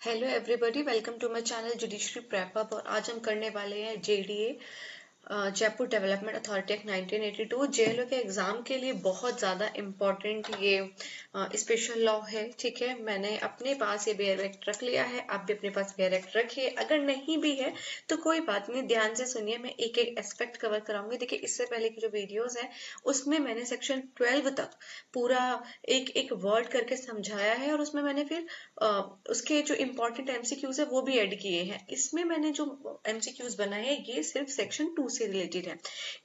Hello everybody, welcome to my channel judiciary prep up. और आज हम करने वाले हैं JDA Jaipur development authority act 1982। JLO के एग्जाम के लिए बहुत ज़्यादा इम्पोर्टेंट ये स्पेशल लॉ है। ठीक है, मैंने अपने पास ये बेयर एक्ट रख लिया है, आप भी अपने पास बेयर एक्ट रखिए। अगर नहीं भी है तो कोई बात नहीं, ध्यान से सुनिए, मैं एक एक एस्पेक्ट कवर कराऊंगी। देखिए, इससे पहले की जो वीडियोज है उसमें मैंने सेक्शन 12 तक पूरा एक एक वर्ड करके समझाया है, और उसमें मैंने फिर उसके जो इम्पोर्टेंट एमसीक्यूज है वो भी ऐड किए हैं। इसमें मैंने जो एमसीक्यूज बनाए हैं ये सिर्फ सेक्शन 2 से रिलेटेड है।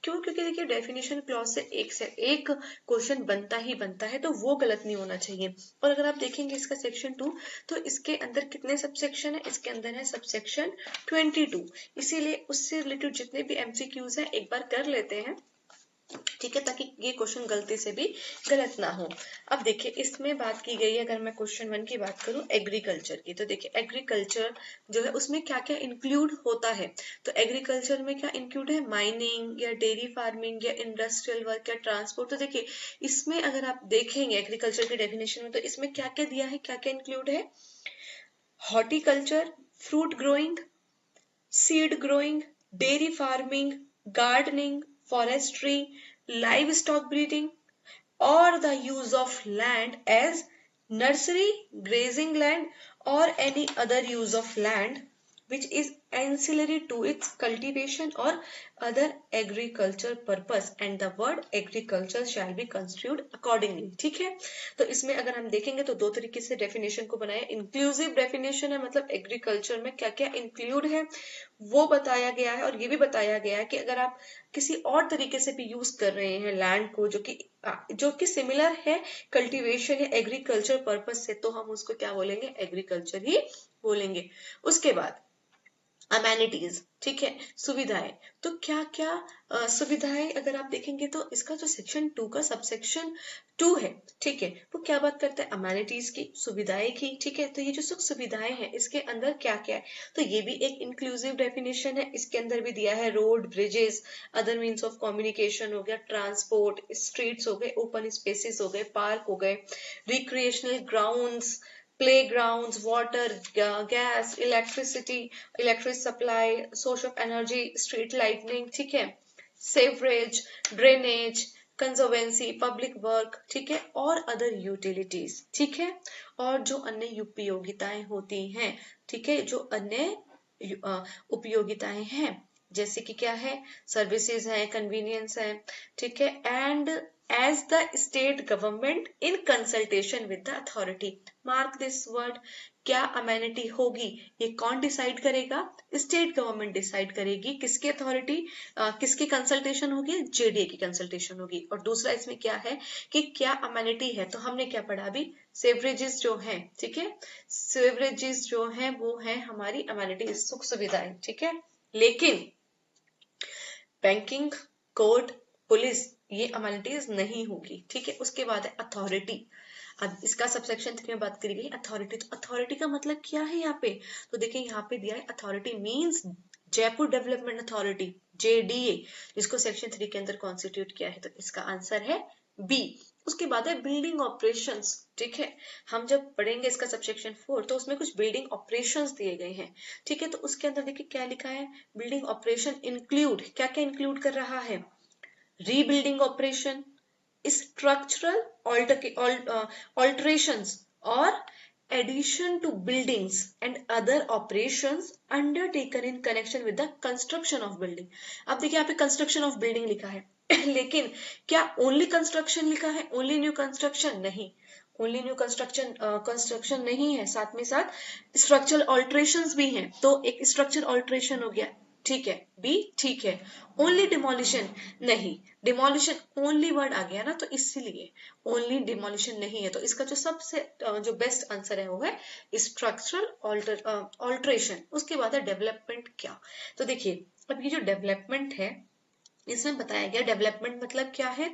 क्यों? क्योंकि देखिए, डेफिनेशन क्लॉज से एक क्वेश्चन बनता ही बनता है, तो वो गलत नहीं होना चाहिए। और अगर आप देखेंगे इसका सेक्शन 2, तो इसके अंदर कितने सबसेक्शन है? इसके अंदर है सबसेक्शन 22। इसीलिए उससे रिलेटेड जितने भी एमसीक्यूज है एक बार कर लेते हैं, ठीक है, ताकि ये क्वेश्चन गलती से भी गलत ना हो। अब देखिए, इसमें बात की गई है, अगर मैं क्वेश्चन 1 की बात करूं एग्रीकल्चर की, तो देखिए एग्रीकल्चर जो है उसमें क्या क्या इंक्लूड होता है। तो एग्रीकल्चर में क्या इंक्लूड है? माइनिंग या डेयरी फार्मिंग या इंडस्ट्रियल वर्क या ट्रांसपोर्ट। तो देखिए, इसमें अगर आप देखेंगे एग्रीकल्चर की डेफिनेशन में, तो इसमें क्या क्या दिया है, क्या क्या इंक्लूड है? Horticulture, fruit growing, seed growing, dairy farming, gardening, forestry, livestock breeding, or the use of land as nursery, grazing land, or any other use of land which is ancillary to its cultivation or other agriculture purpose, and the word agriculture shall be construed accordingly। ठीक है, तो इसमें अगर हम देखेंगे तो दो तरीके से डेफिनेशन को बनाया। इंक्लूसिव डेफिनेशन है, मतलब एग्रीकल्चर में क्या क्या इंक्लूड है वो बताया गया है, और ये भी बताया गया है कि अगर आप किसी और तरीके से भी यूज कर रहे हैं लैंड को जो कि सिमिलर है कल्टीवेशन या एग्रीकल्चर पर्पस से, तो हम उसको क्या बोलेंगे? एग्रीकल्चर ही बोलेंगे। उसके बाद अमेनिटीज, ठीक है, सुविधाएं। तो क्या क्या सुविधाएं अगर आप देखेंगे तो इसका जो सेक्शन 2 का सबसेक्शन 2 है, ठीक है, वो क्या बात करता है? अमेनिटीज की, सुविधाएं की। ठीक है, तो ये जो सुख सुविधाएं हैं इसके अंदर क्या क्या है, तो ये भी एक इंक्लूसिव डेफिनेशन है। इसके अंदर भी दिया है road, bridges, other means of communication हो गया, ट्रांसपोर्ट, स्ट्रीट्स हो गए, ओपन स्पेसिस हो गए, पार्क हो गए, recreational grounds, playgrounds, water, gas, electricity, electric supply, source of energy, street lighting, ठीक है, sewerage, drainage, conservancy, public work, ठीक है, और अदर यूटिलिटीज। ठीक है, और जो अन्य उपयोगिताएं होती हैं, ठीक है, जो अन्य उपयोगिताएं हैं, जैसे कि क्या है? सर्विसेज है, कन्वीनियंस है, ठीक है, and as the state government in consultation with the authority. Mark this word, क्या अमेनिटी होगी ये कौन डिसाइड करेगा? स्टेट गवर्नमेंट डिसाइड करेगी। किसकी अथॉरिटी, किसकी कंसल्टेशन होगी? जेडीए की कंसल्टेशन होगी। और दूसरा इसमें क्या है कि क्या अमेनिटी है, तो हमने क्या पढ़ा अभी? सेवरेजेस जो है, ठीक है, सेवरेजेस जो है वो है हमारी अमेनिटी, सुख सुविधाएं। ठीक है, लेकिन बैंकिंग, कोर्ट, पुलिस, ये अमेनिटीज नहीं होगी। ठीक है, उसके बाद है अथॉरिटी। अब इसका सबसेक्शन 3 में बात करी गई अथॉरिटी। तो अथॉरिटी का मतलब क्या है यहाँ पे? तो देखिए, यहाँ पे दिया है authority means Jaipur development authority, JDA, जिसको सेक्शन 3 के अंदर कॉन्स्टिट्यूट किया है। तो इसका आंसर है बी। उसके बाद है बिल्डिंग ऑपरेशंस। ठीक है, हम जब पढ़ेंगे इसका सबसेक्शन 4, तो उसमें कुछ बिल्डिंग ऑपरेशंस दिए गए हैं। ठीक है, तो उसके अंदर देखिए क्या लिखा है? बिल्डिंग ऑपरेशन इंक्लूड, क्या क्या इंक्लूड कर रहा है? Rebuilding operation, structural alterations or addition to buildings and other operations undertaken in connection with the construction of building। अब देखिए यहाँ पे construction of building लिखा है लेकिन क्या ओनली कंस्ट्रक्शन लिखा है? ओनली न्यू कंस्ट्रक्शन नहीं, ओनली न्यू कंस्ट्रक्शन नहीं है, साथ में साथ स्ट्रक्चरल ऑल्ट्रेशंस भी हैं। तो एक स्ट्रक्चर ऑल्ट्रेशन हो गया, ठीक है, बी ठीक है। ओनली डिमोलिशन नहीं, डिमोलिशन ओनली वर्ड आ गया ना, तो इसीलिए ओनली डिमोलिशन नहीं है। तो इसका जो सबसे जो बेस्ट आंसर है वो है स्ट्रक्चरल ऑल्ट्रेशन। उसके बाद है डेवलपमेंट। क्या? तो देखिए, अब ये जो डेवलपमेंट है इसमें बताया गया डेवलपमेंट मतलब क्या है?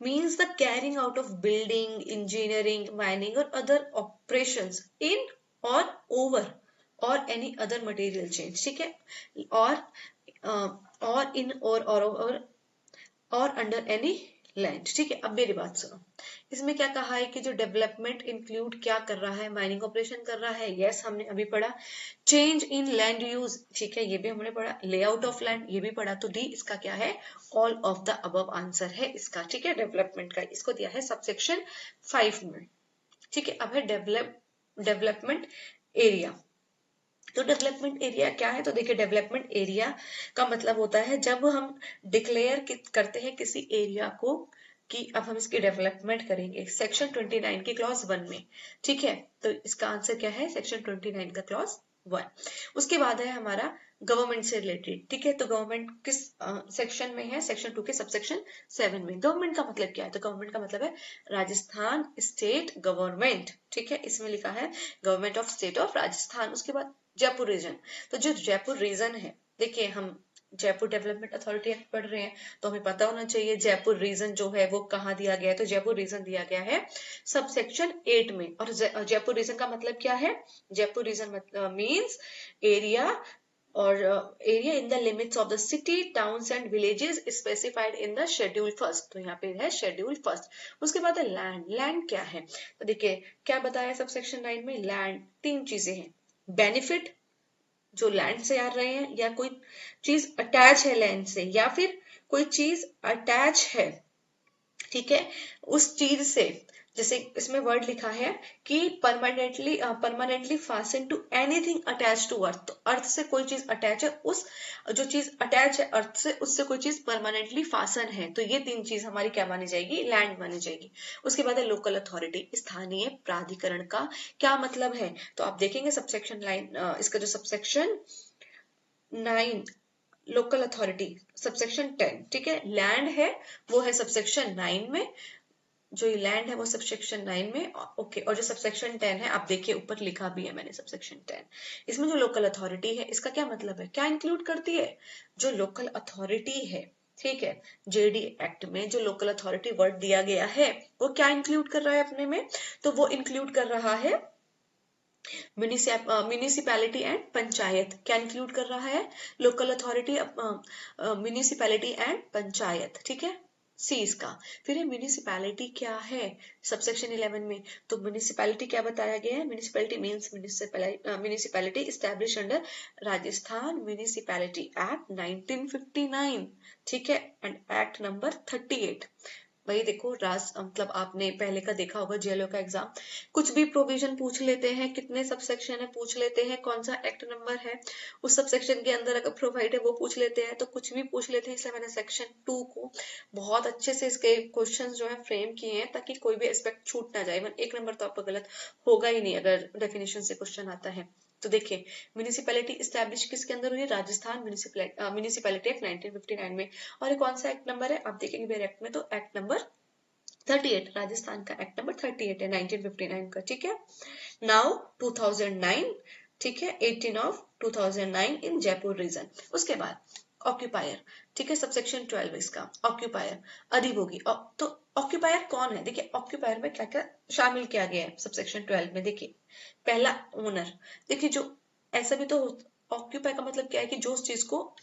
Means the carrying out of building, engineering, mining और अदर ऑपरेशंस इन और ओवर और एनी अदर मटेरियल चेंज। ठीक है, और इन और अंडर एनी लैंड। ठीक है, अब मेरी बात सुनो, इसमें क्या कहा है कि जो डेवलपमेंट इंक्लूड क्या कर रहा है, माइनिंग ऑपरेशन कर रहा है। यस, हमने अभी पढ़ा। चेंज इन लैंड यूज, ठीक है, ये भी हमने पढ़ा। लेआउट ऑफ लैंड, ये भी पढ़ा। तो डी इसका क्या है, all of the above answer है इसका। ठीक है, डेवलपमेंट का इसको दिया है सबसेक्शन 5 में। ठीक है, अब है डेवलपमेंट एरिया। तो डेवलपमेंट एरिया क्या है, तो देखिए डेवलपमेंट एरिया का मतलब होता है जब हम डिक्लेयर करते हैं किसी एरिया को कि अब हम इसकी डेवलपमेंट करेंगे, सेक्शन 29 की क्लॉज 1 में। ठीक है, तो इसका आंसर क्या है, सेक्शन 29 का क्लॉज 1। उसके बाद है हमारा गवर्नमेंट से रिलेटेड। ठीक है, तो गवर्नमेंट किस सेक्शन में है, सेक्शन 2 के सबसेक्शन 7 में। गवर्नमेंट का मतलब क्या है, तो गवर्नमेंट का मतलब है राजस्थान स्टेट गवर्नमेंट। ठीक है, इसमें लिखा है government of state of Rajasthan. उसके बाद जयपुर रीजन, तो जो जयपुर रीजन है, देखिए हम जयपुर डेवलपमेंट अथॉरिटी एक्ट पढ़ रहे हैं तो हमें पता होना चाहिए जयपुर रीजन जो है वो कहाँ दिया गया है। तो जयपुर रीजन दिया गया है सबसेक्शन 8 में। और जयपुर रीजन का मतलब क्या है, जयपुर रीजन मतलब मींस एरिया और area in the limits of the city towns and villages specified in the schedule first. तो यहाँ पे है शेड्यूल फर्स्ट। उसके बाद है लैंड। लैंड क्या है, तो देखिए क्या बताया सबसेक्शन 9 में, लैंड 3 चीजें हैं। बेनिफिट जो लैंड से आ रहे हैं, या कोई चीज अटैच है लैंड से, या फिर कोई चीज अटैच है, ठीक है, उस चीज से। जैसे इसमें वर्ड लिखा है कि permanently fasten to anything attach to earth. तो अर्थ से कोई चीज अटैच है, उस जो चीज अटैच है अर्थ से, उससे कोई चीज परमानेंटली फासन है। तो ये 3 चीज हमारी क्या मानी जाएगी, लैंड मानी जाएगी। उसके बाद है लोकल अथॉरिटी, स्थानीय प्राधिकरण का क्या मतलब है, तो आप देखेंगे सबसेक्शन लाइन, इसका जो सबसेक्शन 9 लोकल अथॉरिटी सबसेक्शन 10। ठीक है, लैंड है वो है सबसेक्शन 9 में, जो लैंड है वो सबसेक्शन 9 में। ओके, और जो सबसेक्शन 10 है, आप देखिए ऊपर लिखा भी है मैंने सबसेक्शन 10। इसमें जो लोकल अथॉरिटी है इसका क्या मतलब है, क्या इंक्लूड करती है, जो लोकल अथॉरिटी है। ठीक है, जेडी एक्ट में जो लोकल अथॉरिटी वर्ड दिया गया है वो क्या इंक्लूड कर रहा है अपने में, तो वो इंक्लूड कर रहा है म्यूनिसिपैलिटी एंड पंचायत। क्या इंक्लूड कर रहा है, local authority, municipality and panchayat. ठीक है, सी इसका। फिर म्यूनिसिपैलिटी क्या है सबसेक्शन 11 में, तो म्यूनिसिपैलिटी क्या बताया गया है, municipality means municipality establish under Rajasthan municipality act 1959। ठीक है, एंड एक्ट नंबर 38। वही देखो मतलब आपने पहले का देखा होगा जेएलओ का एग्जाम, कुछ भी प्रोविजन पूछ लेते हैं, कितने सबसेक्शन है पूछ लेते हैं, कौन सा एक्ट नंबर है उस सबसेक्शन के अंदर अगर प्रोवाइड है वो पूछ लेते हैं, तो कुछ भी पूछ लेते हैं। इसलिए मैंने सेक्शन 2 को बहुत अच्छे से इसके क्वेश्चन जो है फ्रेम किए हैं ताकि कोई भी एस्पेक्ट छूट ना जाए। एक नंबर तो आपका गलत होगा ही नहीं अगर डेफिनेशन से क्वेश्चन आता है। तो देखिए म्यूनिसिपैलिटी इस्टेब्लिश किसके अंदर हुई, राजस्थान म्यूनिसिपैलिटी एक्ट 1959 में। और ये कौन सा एक्ट नंबर है, आप देखेंगे मेरे एक्ट में तो एक्ट नंबर 38, राजस्थान का एक्ट नंबर 38 है 1959 का। ठीक है, नाउ 2009, ठीक है, 18 ऑफ 2009 इन जयपुर रीजन। उसके बाद ऑक्यूपायर, ठीक है, सबसेक्शन 12 इसका ऑक्यूपायर अधिभोगी। तो ऑक्यूपायर कौन है, देखिए ऑक्यूपायर में क्या क्या शामिल किया गया है सबसेक्शन 12 में। देखिए पहला ओनर, देखिए जो ऐसा भी तो ऑक्यूपाई का मतलब क्या है कि जो उस चीज को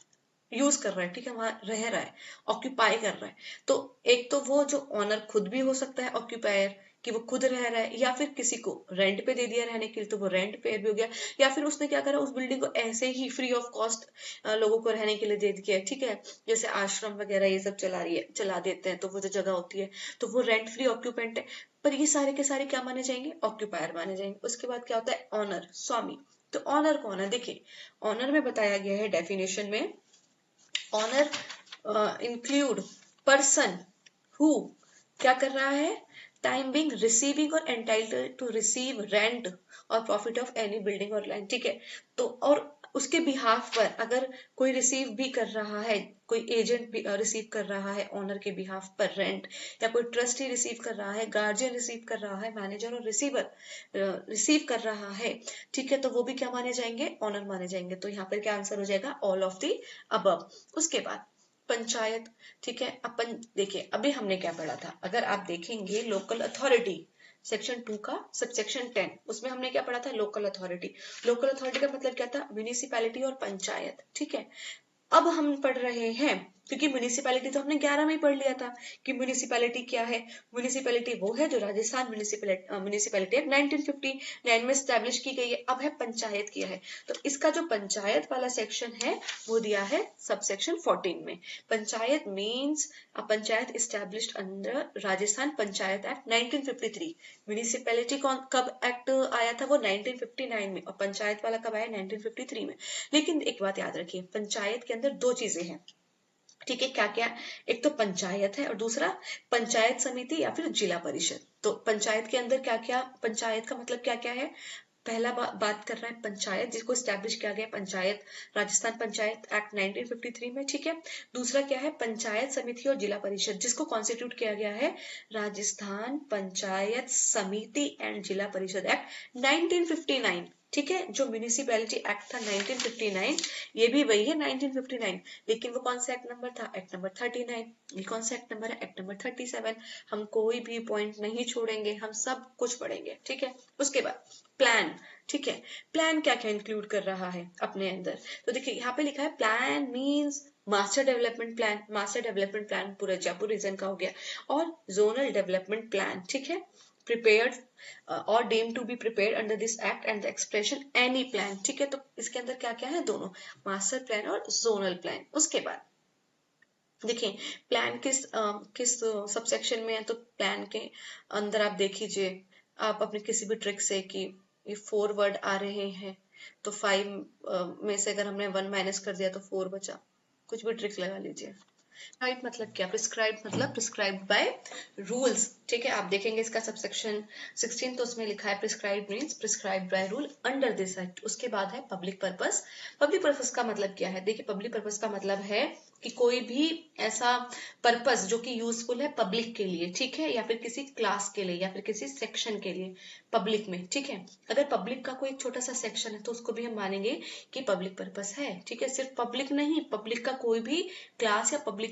यूज कर रहा है, ठीक है, वहां रह रहा है, ऑक्यूपाई कर रहा है। तो एक तो वो जो ऑनर खुद भी हो सकता है ऑक्यूपायर, कि वो खुद रह रहा है, या फिर किसी को रेंट पे दे दिया रहने के लिए तो वो रेंट पे भी हो गया, या फिर उसने क्या करा उस बिल्डिंग को ऐसे ही फ्री ऑफ कॉस्ट लोगों को रहने के लिए दे दिया है। ठीक है, जैसे आश्रम वगैरह ये सब चला देते हैं, तो वो जो जगह होती है तो वो रेंट फ्री ऑक्यूपेंट है। पर ये सारे के सारे क्या माने जाएंगे, ऑक्यूपायर माने जाएंगे। उसके बाद क्या होता है, ऑनर, स्वामी। तो ऑनर कौन है, देखिए ऑनर में बताया गया है डेफिनेशन में, ऑनर इंक्लूड पर्सन हु क्या कर रहा है, टाइम बिंग रिसीविंग और एंटाइटल्ड टू रिसीव रेंट और प्रॉफिट ऑफ एनी बिल्डिंग और लैंड। ठीक है, तो और उसके बिहाफ पर अगर कोई रिसीव भी कर रहा है, कोई एजेंट भी रिसीव कर रहा है ऑनर के बिहाफ पर रेंट, या कोई ट्रस्टी रिसीव कर रहा है, गार्जियन रिसीव कर रहा है, मैनेजर और रिसीवर रिसीव कर रहा है, ठीक है, तो वो भी क्या माने जाएंगे, ऑनर माने जाएंगे। तो यहाँ पर क्या आंसर हो जाएगा, ऑल ऑफ द अबव। उसके बाद पंचायत, ठीक है, अपन देखिए अभी हमने क्या पढ़ा था, अगर आप देखेंगे लोकल अथॉरिटी सेक्शन 2 का सबसेक्शन 10, उसमें हमने क्या पढ़ा था, लोकल अथॉरिटी। लोकल अथॉरिटी का मतलब क्या था, म्यूनिसिपैलिटी और पंचायत। ठीक है, अब हम पढ़ रहे हैं क्योंकि म्यूनिसिपैलिटी तो हमने 11 में ही पढ़ लिया था कि म्यूनिसिपैलिटी क्या है। म्यूनिसिपैलिटी वो है जो राजस्थान म्यूनिसिपैलिटी एक्ट 1959 में स्टैब्लिश की गई है। अब है पंचायत किया है, तो इसका जो पंचायत वाला सेक्शन है वो दिया है सब सेक्शन 14 में। पंचायत मीन्स अ panchayat established under Rajasthan panchayat act 1953। Municipality कब एक्ट आया था, वो 1959 में, और पंचायत वाला कब आया, 1953 में। लेकिन एक बात याद रखिए, पंचायत के अंदर दो चीजें हैं, ठीक है, क्या क्या, एक तो पंचायत है और दूसरा पंचायत समिति या फिर जिला परिषद। तो पंचायत के अंदर क्या क्या, पंचायत का मतलब क्या क्या है, पहला बात कर रहा है पंचायत जिसको स्टैब्लिश किया गया पंचायत राजस्थान पंचायत एक्ट 1953 में, ठीक है। दूसरा क्या है, पंचायत समिति और जिला परिषद जिसको कॉन्स्टिट्यूट किया गया है राजस्थान पंचायत समिति एंड जिला परिषद एक्ट 1959, ठीक है। जो म्यूनिसिपैलिटी एक्ट था 1959, ये भी वही है 1959, लेकिन वो कौन सा एक्ट नंबर था, एक्ट नंबर 39। ये कौन सा एक्ट नंबर है, एक्ट नंबर 37। हम कोई भी पॉइंट नहीं छोड़ेंगे, हम सब कुछ पढ़ेंगे, ठीक है। उसके बाद प्लान, ठीक है, प्लान क्या क्या इंक्लूड कर रहा है अपने अंदर, तो देखिए यहाँ पे लिखा है plan means master development plan. Master development plan पूरा जयपुर रीजन का हो गया, और जोनल डेवलपमेंट प्लान, ठीक है, prepared or deemed to be prepared under this act and the expression any plan, ठीक है। तो इसके अंदर क्या क्या है, दोनों मास्टर प्लान और जोनल प्लान। उसके बाद देखिए प्लान किस सबसेक्शन में है, तो प्लान के अंदर आप देख लीजिए, आप अपने किसी भी ट्रिक से कि ये 4 वर्ड आ रहे हैं, तो 5 में से अगर हमने 1 माइनस कर दिया तो 4 बचा, कुछ भी ट्रिक लगा लीजिए। राइट मतलब क्या, प्रिस्क्राइब मतलब प्रिस्क्राइब बाय रूल्स, ठीक है। आप देखेंगे इसका सबसेक्शन 16, तो उसमें लिखा है prescribe means prescribe by rule under this act. उसके बाद है पब्लिक पर्पस। पब्लिक पर्पस का मतलब क्या है, देखिए पब्लिक पर्पस का मतलब है कि कोई भी ऐसा पर्पस जो कि यूजफुल है पब्लिक के लिए, ठीक है, या फिर किसी क्लास के लिए या फिर किसी सेक्शन के लिए पब्लिक में, ठीक है। अगर पब्लिक का कोई छोटा सा सेक्शन है तो उसको भी हम मानेंगे कि पब्लिक पर्पस है, ठीक है। सिर्फ पब्लिक नहीं, पब्लिक का कोई भी क्लास या पब्लिक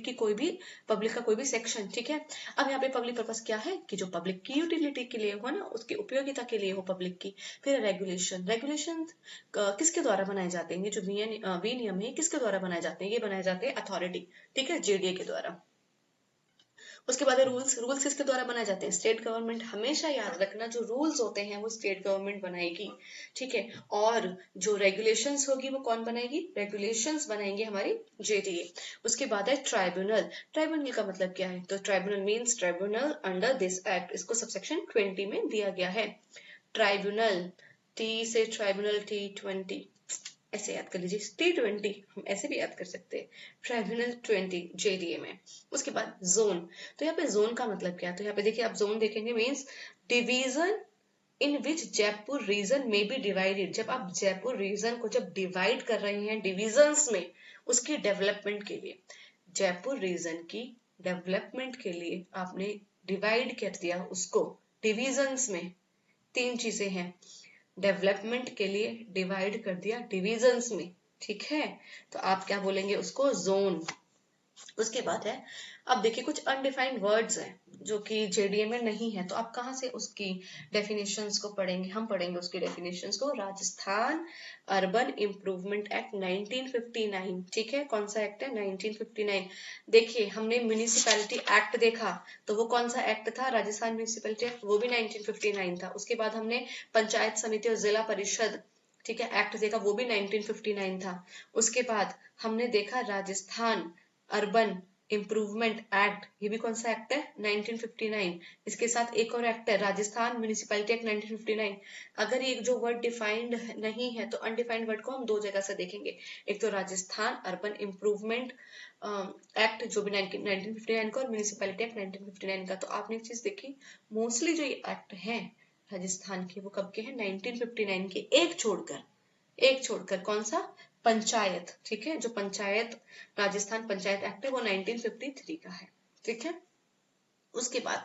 का कोई भी सेक्शन, ठीक है। अब यहाँ पे पब्लिक पर्पस क्या है कि जो पब्लिक की यूटिलिटी के लिए हो ना, उसकी उपयोगिता के लिए हो पब्लिक की। फिर रेगुलेशन किसके द्वारा बनाए जाते हैं, ये जो विनियम है किसके द्वारा बनाए जाते हैं, ये बनाए जाते हैं अथॉरिटी, ठीक है, जेडीए के द्वारा। उसके बाद रूल्स किसके द्वारा बनाए जाते हैं, स्टेट गवर्नमेंट। हमेशा याद रखना जो रूल्स होते हैं वो स्टेट गवर्नमेंट बनाएगी, ठीक है। और जो रेगुलेशंस होगी वो कौन बनाएगी, रेगुलेशंस बनाएंगे हमारी जेडीए। उसके बाद है ट्राइब्यूनल का मतलब क्या है, तो tribunal means tribunal under this act, इसको सबसेक्शन 20 में दिया गया है। ट्राइब्यूनल, टी से ट्राइब्यूनल, T20 ऐसे याद कर लीजिए, T20 हम ऐसे भी याद कर सकते हैं, ट्राइब्यूनल 20 जेडीए में। उसके बाद जोन, तो यहाँ पे जोन का मतलब क्या है, तो यहाँ पे देखिए आप जोन देखेंगे means division in which Jaipur region में बी डिवाइडेड। जब आप जयपुर रीजन को जब डिवाइड कर रहे हैं डिविजन्स में, उसकी डेवलपमेंट के लिए, जयपुर रीजन की डेवलपमेंट के लिए आपने डिवाइड कर दिया उसको डिविजन्स में। 3 चीजें हैं, डेवलपमेंट के लिए डिवाइड कर दिया डिविजन्स में, ठीक है, तो आप क्या बोलेंगे उसको, जोन। उसके बाद है, अब देखिए कुछ अनडिफाइंड वर्ड्स हैं जो कि जेडीए में नहीं है, तो आप कहाँ से उसकी डेफिनेशंस को पढ़ेंगे, हम पढ़ेंगे उसकी डेफिनेशंस को राजस्थान अर्बन इम्प्रूवमेंट एक्ट 1959, ठीक है। कौन सा एक्ट है, 1959। देखिए हमने म्यूनिसिपैलिटी एक्ट देखा, तो वो कौन सा एक्ट था, राजस्थान म्यूनिसिपैलिटी एक्ट, वो भी 1959 था। उसके बाद हमने पंचायत समिति और जिला परिषद, ठीक है, एक्ट देखा, वो भी 1959 था। उसके बाद हमने देखा राजस्थान अर्बन इम्प्रूवमेंट एक्ट, ये भी कौन सा एक्ट है, 1959। इसके साथ एक और एक्ट है राजस्थान म्यूनिसिपैलिटी एक्ट 1959। अगर ये जो वर्ड डिफाइंड नहीं है तो अनडिफाइंड वर्ड को हम 2 जगह से देखेंगे, एक तो राजस्थान अर्बन इम्प्रूवमेंट एक्ट जो भी 1959 का, और म्यूनिसिपैलिटी एक्ट 1959 का। तो आपने एक चीज देखी, मोस्टली जो ये एक्ट है राजस्थान के वो कब के हैं, 1959 के, एक छोड़कर कौन सा, पंचायत, ठीक है, जो पंचायत राजस्थान पंचायत एक्ट है वो 1953 का है, ठीक है। उसके बाद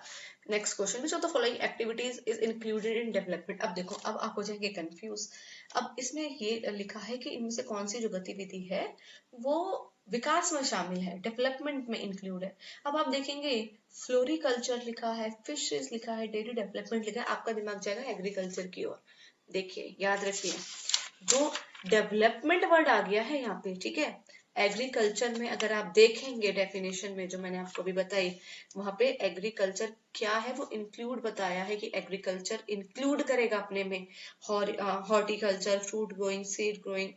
next question, which of the following activities is included in development. अब देखो, अब आप हो जाएंगे कंफ्यूज। अब इसमें ये लिखा है कि इनमें से कौन सी जो गतिविधि है वो विकास में शामिल है, डेवलपमेंट में इंक्लूड है। अब आप देखेंगे फ्लोरिकल्चर लिखा है, फिशरीज लिखा है, डेयरी डेवलपमेंट लिखा है, आपका दिमाग जाएगा एग्रीकल्चर की ओर। देखिए याद रखिए, जो डेवलपमेंट वर्ड आ गया है यहाँ पे, ठीक है, एग्रीकल्चर में अगर आप देखेंगे डेफिनेशन में जो मैंने आपको अभी बताई, वहां पे एग्रीकल्चर क्या है वो इंक्लूड बताया है कि एग्रीकल्चर इंक्लूड करेगा अपने में horticulture, fruit growing, seed growing,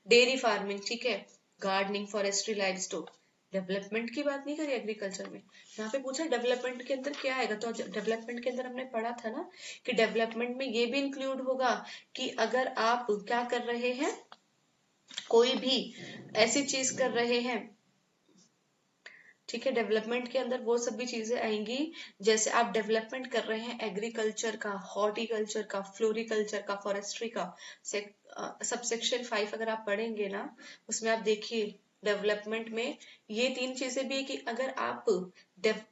dairy farming, ठीक है, gardening, forestry, live stock. Development की बात नहीं करी एग्रीकल्चर में। यहाँ पे पूछा डेवलपमेंट के अंदर क्या आएगा, तो डेवलपमेंट के अंदर हमने पढ़ा था ना कि डेवलपमेंट में ये भी इंक्लूड होगा कि अगर आप क्या कर रहे हैं, कोई भी ऐसी चीज कर रहे हैं, ठीक है, डेवलपमेंट के अंदर वो सब भी चीजें आएंगी। जैसे आप डेवलपमेंट कर रहे हैं एग्रीकल्चर का, हॉर्टिकल्चर का, फ्लोरिकल्चर का, फॉरेस्ट्री का, सबसेक्शन 5 अगर आप पढ़ेंगे ना, उसमें आप देखिए डेवलपमेंट में ये 3 चीजें भी है कि अगर आप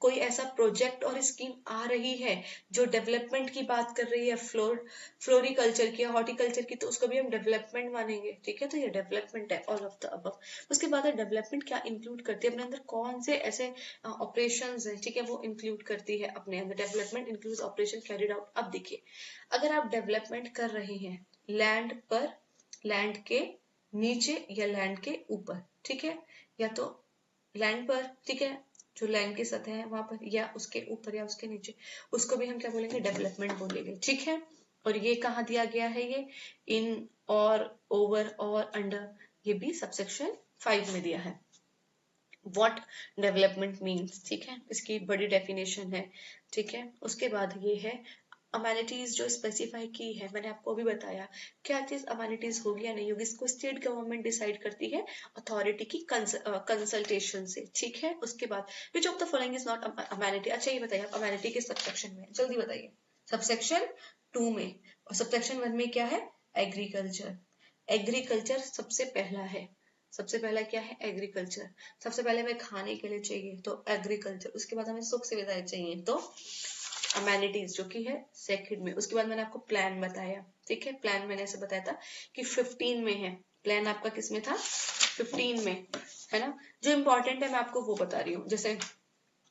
कोई ऐसा प्रोजेक्ट और स्कीम आ रही है जो डेवलपमेंट की बात कर रही है, फ्लोरिकल्चर की, हॉर्टिकल्चर की, तो उसको भी हम डेवलपमेंट मानेंगे, ठीक है। तो ये डेवलपमेंट है, ऑल ऑफ द अबव। उसके बाद डेवलपमेंट क्या इंक्लूड करती है अपने अंदर, कौन से ऐसे ऑपरेशंस हैं, ठीक है, वो इंक्लूड करती है अपने अंदर। Development includes operation carried out. अब देखिए, अगर आप डेवलपमेंट कर रहे हैं लैंड पर, लैंड के नीचे या लैंड के ऊपर, ठीक है, या तो लैंड पर, ठीक है, जो लैंड की सतह है वहां पर, या उसके ऊपर या उसके नीचे, उसको भी हम क्या बोलेंगे, डेवलपमेंट बोलेंगे, ठीक है। और ये कहाँ दिया गया है, ये इन और ओवर और अंडर, ये भी सबसेक्शन 5 में दिया है। व्हाट डेवलपमेंट मीन्स, ठीक है, इसकी बड़ी डेफिनेशन है, ठीक है। उसके बाद ये है अमेनिटीज जो स्पेसिफाई की है, मैंने आपको अभी बताया क्या चीज अमेनिटीज होगी या नहीं होगी, इसको स्टेट गवर्नमेंट डिसाइड करती है अथॉरिटी की कंसल्टेशन से, ठीक है। उसके बाद विच of the following is not amenity. अच्छा ये बताइए आप अमेनिटी के सबसेक्शन में, जल्दी बताइए। सबसेक्शन 2 में, और सबसेक्शन 1 में क्या है, एग्रीकल्चर। एग्रीकल्चर सबसे पहला है, सबसे पहला क्या है, एग्रीकल्चर। सबसे पहले हमें खाने के लिए चाहिए तो एग्रीकल्चर, उसके बाद हमें सुख सुविधाएं चाहिए तो अमेनिटीज जो कि है सेकंड में। उसके बाद मैंने आपको प्लान बताया, ठीक है, प्लान मैंने ऐसे बताया था कि 15 में है, प्लान आपका किस में था, 15 में, है ना। जो इंपॉर्टेंट है मैं आपको वो बता रही हूँ, जैसे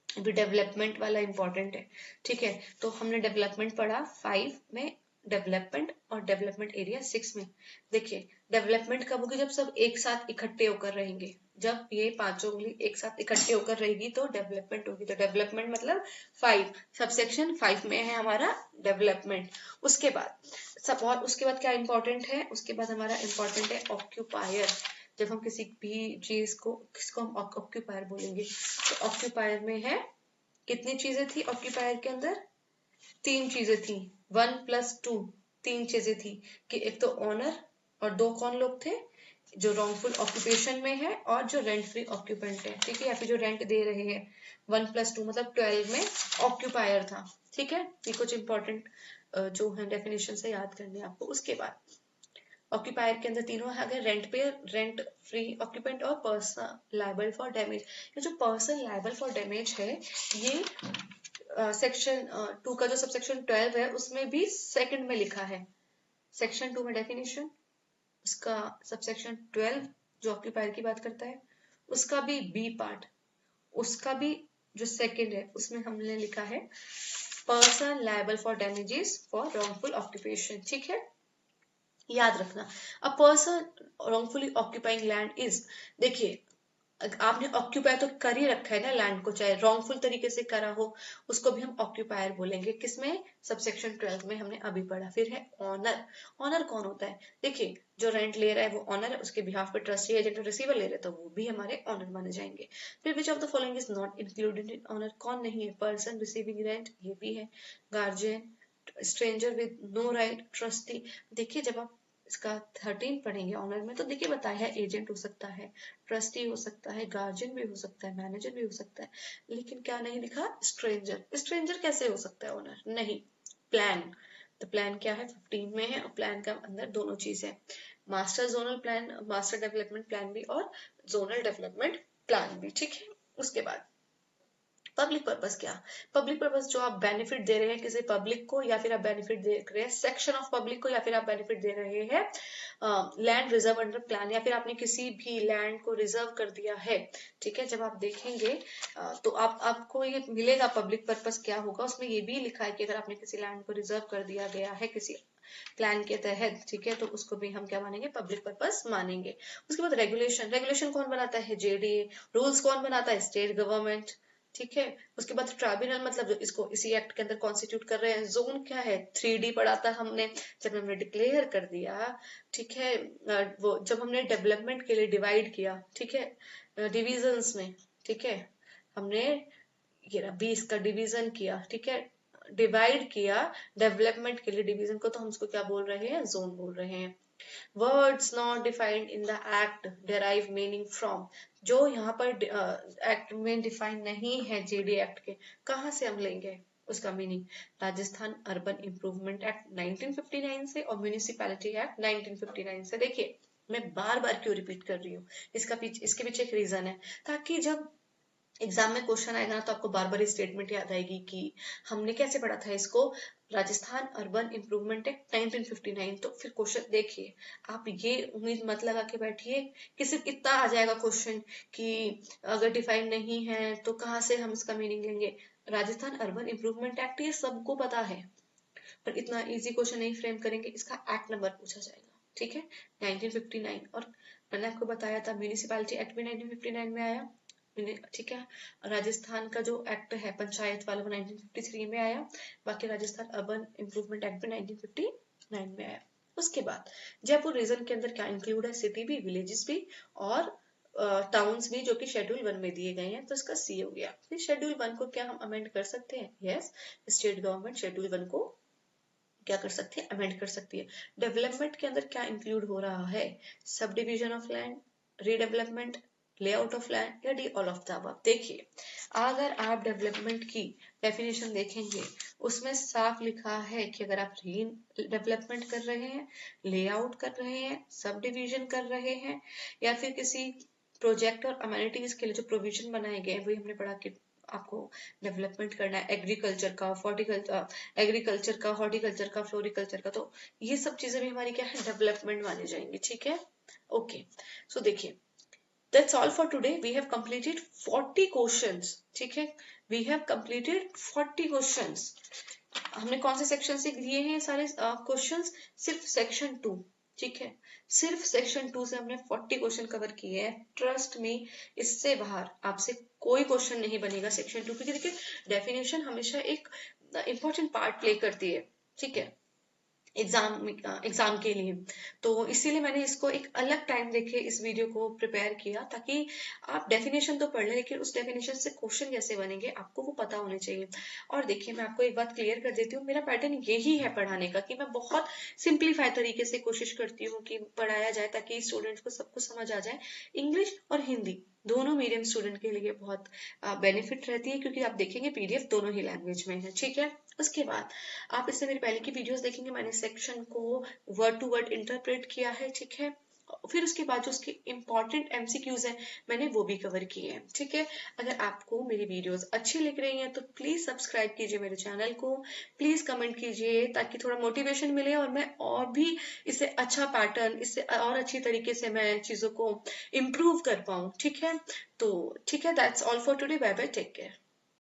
अभी डेवलपमेंट वाला इंपॉर्टेंट है, ठीक है। तो हमने डेवलपमेंट पढ़ा 5 में, डेवलपमेंट और डेवलपमेंट एरिया 6 में। देखिए डेवलपमेंट कब होगी, जब सब एक साथ इकट्ठे होकर रहेंगे, जब ये पांचों उंगली एक साथ इकट्ठे होकर रहेगी तो डेवलपमेंट होगी। तो डेवलपमेंट मतलब 5, सबसेक्शन 5 में है हमारा डेवलपमेंट। उसके बाद सब, और उसके बाद क्या इंपॉर्टेंट है, उसके बाद हमारा इंपॉर्टेंट है ऑक्यूपायर। जब हम किसी भी चीज को, किसको हम ऑक्यूपायर बोलेंगे, तो ऑक्यूपायर में है कितनी चीजें थी ऑक्यूपायर के अंदर, 3 चीजें थी, 1 + 2, 3 चीजें थी कि एक तो ऑनर और 2 कौन लोग थे, जो रॉन्गफुल ऑक्यूपेशन में है और जो रेंट फ्री ऑक्यूपेंट है, ठीक है, या फिर जो रेंट दे रहे हैं। 1 + 2 मतलब 12 में ऑक्यूपायर था, ठीक है। ये कुछ इंपॉर्टेंट जो है डेफिनेशन से याद करने आपको। उसके बाद ऑक्यूपायर के अंदर तीनों है, अगर रेंट पे, रेंट फ्री ऑक्यूपेंट और पर्सन लायबल फॉर डैमेज। ये जो पर्सन लायबल फॉर डैमेज है, ये सेक्शन 2 का जो सबसेक्शन 12 है उसमें भी सेकंड में लिखा है। सेक्शन 2 में डेफिनेशन, उसका सबसेक्शन 12 जो ऑक्यूपायर की बात करता है, उसका भी बी पार्ट, उसका भी जो सेकंड है उसमें हमने लिखा है person liable for damages for wrongful occupation, ठीक है, याद रखना। A person wrongfully occupying land is, देखिए आपने ऑक्यूपाई तो कर ही रखा है ना लैंड को, चाहे रॉन्गफुल तरीके से करा हो, उसको भी हम ऑक्यूपायर बोलेंगे। किसमें, सबसेक्शन 12 में हमने अभी पढ़ा। फिर है ऑनर। ऑनर कौन होता है, देखिए जो रेंट ले रहा है वो ऑनर है, उसके बिहाफ पे ट्रस्टी एजेंट और रिसीवर ले रहे हैं तो वो भी हमारे ऑनर माने जाएंगे। फिर which of the following is not included in owner, कौन नहीं है, पर्सन रिसीविंग रेंट, ये भी है, guardian, stranger with no right, trustee. देखिए जब आप इसका 13 पढ़ेंगे ऑनर में तो देखिए बताया है एजेंट हो सकता है, ट्रस्टी हो सकता है, गार्जियन भी हो सकता है, मैनेजर भी हो सकता है, लेकिन क्या नहीं लिखा, स्ट्रेंजर। स्ट्रेंजर कैसे हो सकता है ऑनर, नहीं। प्लान, तो प्लान क्या है 15 में है, और प्लान का अंदर दोनों चीज है, master zonal plan, master development plan भी, और जोनल डेवलपमेंट प्लान भी, ठीक है। उसके बाद पब्लिक पर्पस क्या, पब्लिक पर्पस जो आप बेनिफिट दे रहे हैं किसी पब्लिक को, या फिर आप बेनिफिट दे रहे हैं सेक्शन ऑफ पब्लिक को, या फिर आप बेनिफिट दे रहे हैं लैंड रिजर्व अंडर प्लान, या फिर आपने किसी भी लैंड को रिजर्व कर दिया है, ठीक है। जब आप देखेंगे तो आपको ये मिलेगा पब्लिक पर्पस क्या होगा, उसमें ये भी लिखा है कि अगर आपने किसी लैंड को रिजर्व कर दिया गया है किसी प्लान के तहत, ठीक है, तो उसको भी हम क्या मानेंगे, पब्लिक पर्पस मानेंगे। उसके बाद रेगुलेशन, रेगुलेशन कौन बनाता है, जेडीए। रूल्स कौन बनाता है, स्टेट गवर्नमेंट, ठीक है। उसके बाद ट्राइब्यूनल मतलब जो इसको इसी एक्ट के अंदर कॉन्स्टिट्यूट कर रहे हैं। जोन क्या है, 3D पढ़ा था हमने जब हमने डिक्लेयर कर दिया, ठीक है। वो जब हमने डेवलपमेंट के लिए डिवाइड किया, ठीक है, डिविजन्स में, ठीक है, हमने ये 20 का डिवीजन किया, ठीक है, डिवाइड किया डेवलपमेंट के लिए डिवीजन को, तो हम उसको क्या बोल रहे हैं, जोन बोल रहे हैं। Words not defined in the act derive meaning from, जो यहाँ पर एक्ट में डिफाइन नहीं है, जेडी एक्ट के, कहाँ से हम लेंगे उसका meaning, Rajasthan urban improvement act 1959 से और म्यूनिसिपैलिटी एक्ट 1959 से। देखिए मैं बार बार क्यों रिपीट कर रही हूँ, इसके पीछे एक रीजन है, ताकि जब एग्जाम में क्वेश्चन आएगा ना तो आपको बार बार स्टेटमेंट याद आएगी कि हमने कैसे पढ़ा था इसको, राजस्थान अर्बन इंप्रूवमेंट एक्ट 1959। तो फिर क्वेश्चन देखिए, आप ये उम्मीद मत लगा के बैठिए कि सिर्फ इतना आ जाएगा क्वेश्चन कि अगर डिफाइन नहीं है तो कहाँ से हम इसका मीनिंग लेंगे। राजस्थान अर्बन इंप्रूवमेंट एक्ट ये सबको पता है, पर इतना इजी क्वेश्चन नहीं फ्रेम करेंगे, इसका एक्ट नंबर पूछा जाएगा, ठीक है, 1959। और मैंने आपको बताया था म्यूनिसिपैलिटी एक्ट भी 1959 में आया, ठीक है। राजस्थान का जो एक्ट है पंचायत वाला वो 1953 में आया, बाकी राजस्थान अर्बन इंप्रूवमेंट एक्ट भी 1959 में आया। उसके बाद जयपुर रीजन के अंदर क्या इंक्लूड है, सिटी भी, विलेजेस भी और टाउन्स भी, जो कि शेड्यूल 1 में दिए गए हैं, तो इसका सी हो गया। फिर शेड्यूल 1 को क्या हम अमेंड कर सकते हैं, यस, स्टेट गवर्नमेंट शेड्यूल 1 को क्या कर सकती है, अमेंड कर सकती है। डेवलपमेंट के अंदर क्या इंक्लूड हो रहा है, subdivision of land, redevelopment, layout of land, या D all of the above. देखिए अगर आप डेवलपमेंट की डेफिनेशन देखेंगे उसमें साफ लिखा है कि अगर आप री डेवलपमेंट कर रहे हैं, लेआउट कर रहे हैं, सब डिविजन कर रहे हैं, या फिर किसी प्रोजेक्ट और अमेनिटीज के लिए जो प्रोविजन बनाए गए वही हमने पढ़ा कि आपको डेवलपमेंट करना है, एग्रीकल्चर का, हॉर्टिकल्चर का, फ्लोरिकल्चर का, तो ये सब चीजें भी हमारी क्या है, डेवलपमेंट मानी जाएंगी, ठीक है। ओके, सो देखिए that's all for today. We have completed 40 questions, ठीक है, we have completed 40 questions। हमने कौन से सेक्शन से लिए हैं सारे क्वेश्चंस, सिर्फ सेक्शन 2, ठीक है, सिर्फ सेक्शन 2 से हमने 40 क्वेश्चन कवर किए हैं। ट्रस्ट में इससे बाहर आपसे कोई क्वेश्चन नहीं बनेगा सेक्शन 2, क्योंकि देखिए डेफिनेशन हमेशा एक इंपॉर्टेंट पार्ट प्ले करती है, ठीक है, एग्जाम के लिए। तो इसीलिए मैंने इसको एक अलग टाइम देके इस वीडियो को प्रिपेयर किया, ताकि आप डेफिनेशन तो पढ़ लें लेकिन उस डेफिनेशन से क्वेश्चन कैसे बनेंगे आपको वो पता होने चाहिए। और देखिए मैं आपको एक बात क्लियर कर देती हूँ, मेरा पैटर्न यही है पढ़ाने का कि मैं बहुत सिंप्लीफाई तरीके से कोशिश करती हूँ कि पढ़ाया जाए ताकि स्टूडेंट्स को सब कुछ समझ आ जाए। इंग्लिश और हिंदी दोनों मीडियम स्टूडेंट के लिए बहुत बेनिफिट रहती है, क्योंकि आप देखेंगे पीडीएफ दोनों ही लैंग्वेज में है, ठीक है। उसके बाद आप इससे मेरी पहले की वीडियोस देखेंगे, मैंने सेक्शन को वर्ड टू वर्ड इंटरप्रेट किया है, ठीक है। फिर उसके बाद जो उसके इंपॉर्टेंट एमसीक्यूज हैं मैंने वो भी कवर किए हैं, ठीक है। अगर आपको मेरी वीडियोस अच्छी लग रही हैं तो प्लीज सब्सक्राइब कीजिए मेरे चैनल को, प्लीज कमेंट कीजिए ताकि थोड़ा मोटिवेशन मिले और मैं और भी इससे अच्छा पैटर्न, इससे और अच्छी तरीके से मैं चीजों को इम्प्रूव कर पाऊँ, ठीक है। तो ठीक है, that's all for today, bye bye, take care.